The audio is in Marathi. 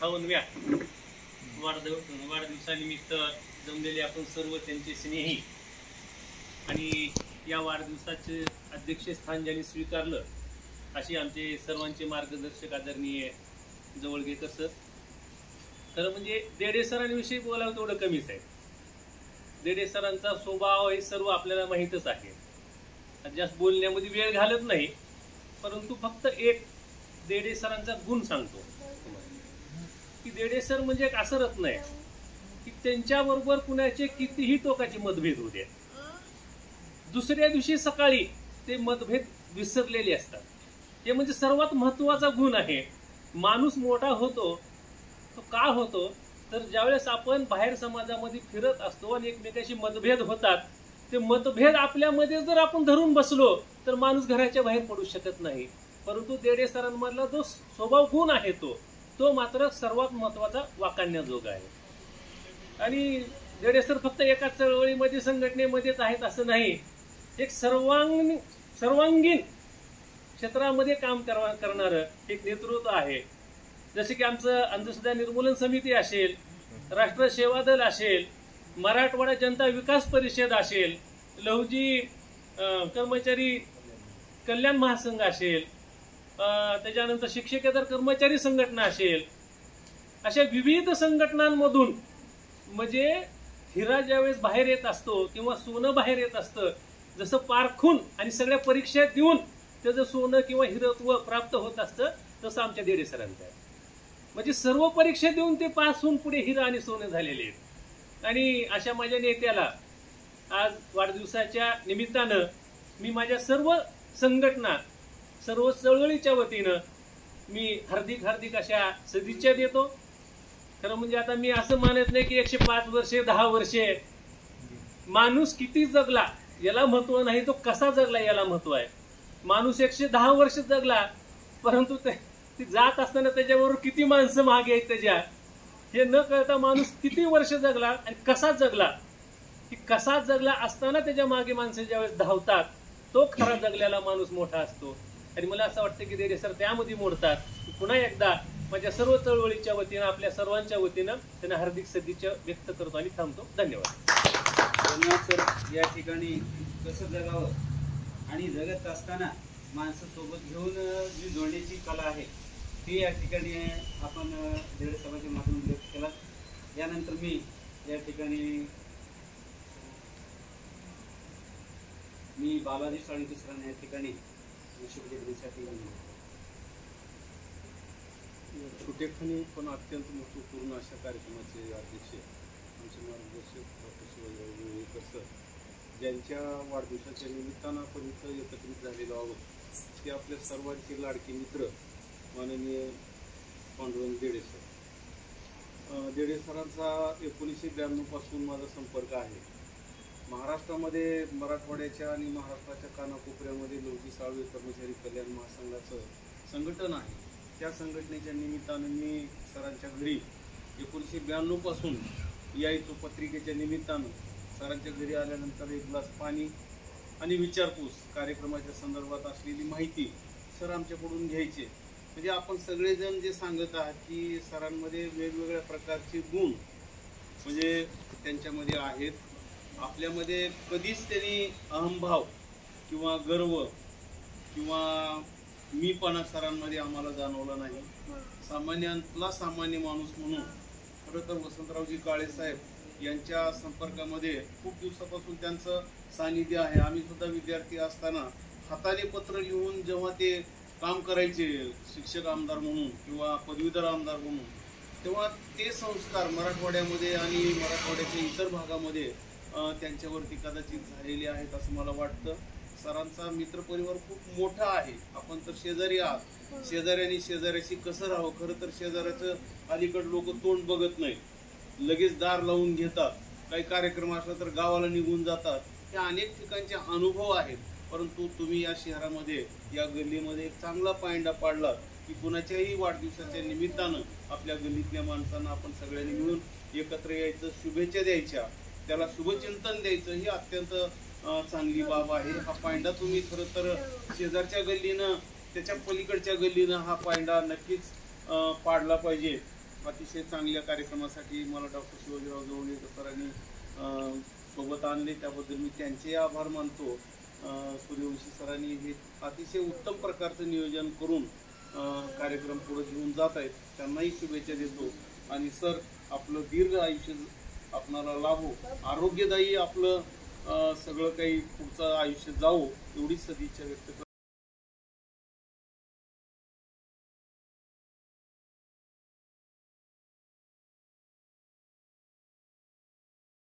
58व्या वाढदिवसानिमित्त जमलेले आपण सर्व त्यांचे स्नेही आणि या वाढदिवसाचे अध्यक्षस्थान ज्यांनी स्वीकारलं अशी आमचे सर्वांचे मार्गदर्शक आदरणीय जवळगेकर सर. खरं म्हणजे देडे सरांविषयी बोलावं तेवढं कमीच आहे. देडे सरांचा स्वभाव हे सर्व आपल्याला माहीतच आहे. जास्त बोलण्यामध्ये वेळ घालत नाही, परंतु फक्त एक देडे सरांचा गुण सांगतो की देडे सर म्हणजे एक असं रत्न आहे की त्यांच्याबरोबर कुणाचे कितीही टोकाचे मतभेद होऊ दे, दुसऱ्या दिवशी सकाळी ते मतभेद विसरलेले असतात. हे म्हणजे सर्वात महत्वाचा गुण आहे. माणूस मोठा होतो तो का होतो तर ज्यावेळेस आपण बाहेर समाजामध्ये फिरत असतो आणि एकमेकाशी मतभेद होतात, ते मतभेद आपल्यामध्ये जर आपण धरून बसलो तर माणूस घराच्या बाहेर पडू शकत नाही. परंतु देडे सरांमधला जो स्वभाव गुण आहे तो मात्र सर्वात महत्वाचा वाखाणण्याजोगा आहे. आणि देडे सर फक्त एका चळवळीमध्ये संघटनेमध्येच आहेत असं नाही, एक सर्वांगीण क्षेत्रामध्ये काम करणारं एक नेतृत्व आहे. जसे की आमचं अंधश्रद्धा निर्मूलन समिती असेल, राष्ट्र सेवा दल असेल, मराठवाडा जनता विकास परिषद असेल, लहुजी कर्मचारी कल्याण महासंघ असेल, त्याच्यानंतर शिक्षकेतर कर्मचारी संघटना असेल, अशा विविध संघटनांमधून म्हणजे हिरा ज्यावेळेस बाहेर येत असतो किंवा सोनं बाहेर येत असतं, जसं पारखून आणि सगळ्या परीक्षा देऊन त्याचं सोनं किंवा हिरत्व प्राप्त होत असतं, तसं आमच्या देडे सरांचं आहे. म्हणजे सर्व परीक्षा देऊन ते पास होऊन पुढे हिरा आणि सोनं झालेले आहेत. आणि अशा माझ्या नेत्याला आज वाढदिवसाच्या निमित्तानं मी माझ्या सर्व संघटना सर्व चळवळीच्या वतीनं मी हार्दिक अशा सदिच्छा देतो. खरं म्हणजे आता मी असं मानत नाही की 105 वर्षे 10 वर्षे माणूस किती जगला याला महत्व नाही, तो कसा जगला याला महत्व आहे. माणूस 110 वर्ष जगला, परंतु ती जात असताना त्याच्याबरोबर किती माणसं मागे आहेत त्याच्या, हे न कळता माणूस किती वर्ष जगला आणि कसा जगला, की कसा जगला असताना त्याच्या मागे माणसं ज्यावेळेस धावतात तो खरा जगलेला माणूस मोठा असतो. आणि मला असं वाटतं की देडे सर त्यामध्ये मोडतात. पुन्हा एकदा माझ्या सर्व चळवळीच्या वतीनं आपल्या सर्वांच्या वतीनं त्यांना हार्दिक सदिच्छा व्यक्त करतो आणि थांबतो. धन्यवाद. सर, या ठिकाणी कसं जगावं आणि जगत असताना माणसं सोबत घेऊन जी जोडण्याची कला आहे ती या ठिकाणी आपण देडे सभाच्या माध्यमातून व्यक्त केला. यानंतर मी या ठिकाणी बालाजी साळुंखे सरांना या ठिकाणी शुभेच्छेसाठी छोटेखानी पण अत्यंत महत्त्वपूर्ण अशा कार्यक्रमाचे अध्यक्ष आमचे मार्गदर्शक डॉक्टर शिवाजी वेळेकर सर, ज्यांच्या वाढदिवसाच्या निमित्तानं आपण इथं एकत्रित झालेलो आहोत, ते आपल्या सर्वांचे लाडके मित्र माननीय पांडुरंग देडे सर. देडे सरांचा 1992 पासून माझा संपर्क आहे. महाराष्ट्रामध्ये मराठवाड्याच्या आणि महाराष्ट्राच्या कानाकोपऱ्यामध्ये लहुजी साळवे कर्मचारी कल्याण महासंघाचं संघटन आहे. त्या संघटनेच्या निमित्तानं मी सरांच्या घरी 1992 पासून यायचो. पत्रिकेच्या निमित्तानं सरांच्या घरी आल्यानंतर एक ग्लास पाणी आणि विचारपूस कार्यक्रमाच्या संदर्भात असलेली माहिती सर आमच्याकडून घ्यायचे. म्हणजे आपण सगळेजण जे सांगत आहात की सरांमध्ये वेगवेगळ्या प्रकारचे गुण म्हणजे त्यांच्यामध्ये आहेत. आपल्यामध्ये कधीच त्यांनी अहंभाव किंवा गर्व किंवा मीपणा सरांमध्ये आम्हाला जाणवला नाही. सामान्यातला सामान्य माणूस म्हणून खरं तर वसंतरावजी काळे साहेब यांच्या संपर्कामध्ये खूप दिवसापासून त्यांचं सानिध्य आहे. आम्ही सुद्धा विद्यार्थी असताना हाताने पत्र लिहून जेव्हा ते काम करायचे शिक्षक आमदार म्हणून किंवा पदवीधर आमदार म्हणून, तेव्हा ते संस्कार मराठवाड्यामध्ये आणि मराठवाड्याच्या इतर भागामध्ये त्यांच्यावरती कदाचित झालेले आहेत असं मला वाटतं. सरांचा मित्रपरिवार खूप मोठा आहे. आपण तर शेजारी आहात. शेजाऱ्याने शेजाऱ्याशी कसं राहावं, खरं तर शेजाऱ्याचं अलीकडे लोक तोंड बघत नाही, लगेच दार लावून घेतात. काही कार्यक्रम असला तर गावाला निघून जातात. हे अनेक ठिकाणचे अनुभव आहेत. परंतु तुम्ही या शहरामध्ये या गल्लीमध्ये एक चांगला पायंडा पाडलात की कुणाच्याही वाढदिवसाच्या निमित्तानं आपल्या गल्लीतल्या माणसांना आपण सगळ्यांनी मिळून एकत्र यायचं, शुभेच्छा द्यायच्या, त्याला शुभचिंतन द्यायचं, ही अत्यंत चांगली बाब आहे. हा पायंडा तुम्ही खरं तर शेजारच्या गल्लीनं त्याच्या पलीकडच्या गल्लीनं हा पायंडा नक्कीच पाडला पाहिजे. अतिशय चांगल्या कार्यक्रमासाठी मला डॉक्टर शिवाजीराव जवळीकर सरांनी सोबत आणले, त्याबद्दल मी त्यांचे आभार मानतो. सूर्यवंशी सरांनी हे अतिशय उत्तम प्रकारचं नियोजन करून कार्यक्रम पुढे घेऊन जात आहेत, त्यांनाही शुभेच्छा देतो. आणि सर, आपलं दीर्घ आयुष्य आपणाला लाभो, आरोग्यदायी आपलं सगळं काही पुढचं आयुष्य जावो, एवढीच सदिच्छा व्यक्त करतो.